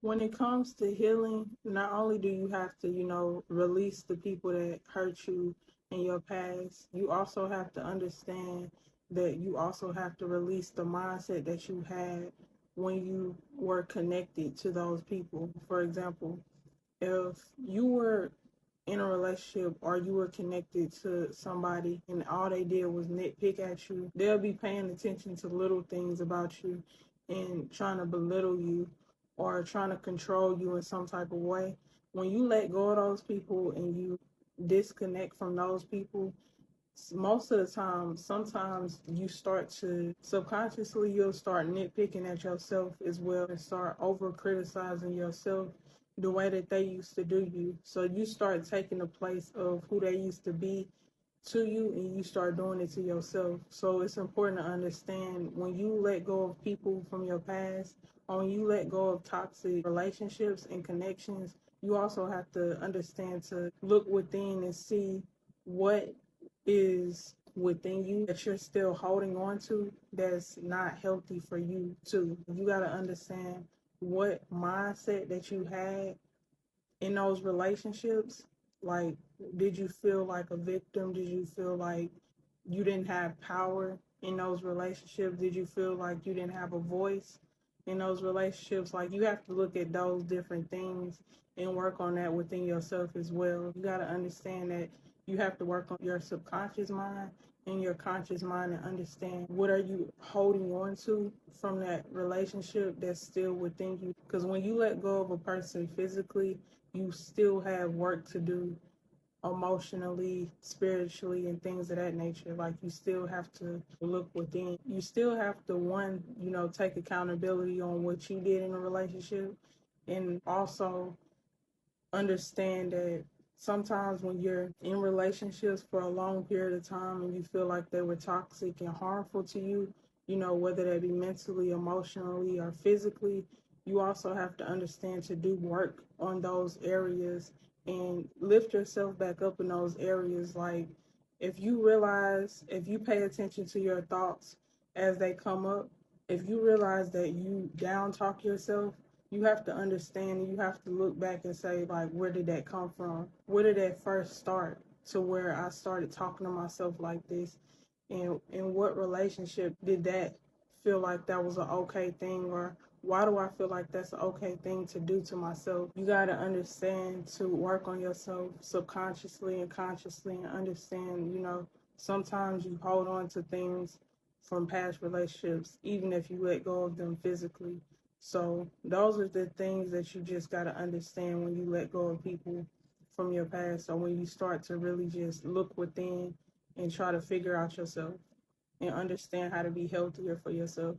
When it comes to healing, not only do you have to, release the people that hurt you in your past, you also have to understand that you also have to release the mindset that you had when you were connected to those people. For example, if you were in a relationship or you were connected to somebody and all they did was nitpick at you, they'll be paying attention to little things about you and trying to belittle you or trying to control you in some type of way. When you let go of those people and you disconnect from those people, most of the time, sometimes you start to subconsciously, you'll start nitpicking at yourself as well and start over criticizing yourself the way that they used to do you. So you start taking the place of who they used to be to you and you start doing it to yourself. So it's important to understand when you let go of people from your past or when you let go of toxic relationships and connections, you also have to understand to look within and see what is within you that you're still holding on to that's not healthy for you too. You got to understand what mindset that you had in those relationships. Like, did you feel like a victim? Did you feel like you didn't have power in those relationships? Did you feel like you didn't have a voice in those relationships? Like, you have to look at those different things and work on that within yourself as well. You got to understand that you have to work on your subconscious mind and your conscious mind and understand what are you holding on to from that relationship that's still within you. Because when you let go of a person physically, you still have work to do emotionally, spiritually, and things of that nature. Like, you still have to look within. You still have to, one, take accountability on what you did in a relationship, and also understand that sometimes when you're in relationships for a long period of time and you feel like they were toxic and harmful to you, whether that be mentally, emotionally, or physically, you also have to understand to do work on those areas and lift yourself back up in those areas. Like, if you realize, if you pay attention to your thoughts as they come up, if you realize that you down talk yourself, you have to understand and you have to look back and say, like, where did that come from? Where did that first start to where I started talking to myself like this? And in what relationship did that feel like that was an okay thing? Or why do I feel like that's an okay thing to do to myself? You got to understand to work on yourself subconsciously and consciously and understand, sometimes you hold on to things from past relationships, even if you let go of them physically. So those are the things that you just got to understand when you let go of people from your past, or when you start to really just look within and try to figure out yourself and understand how to be healthier for yourself.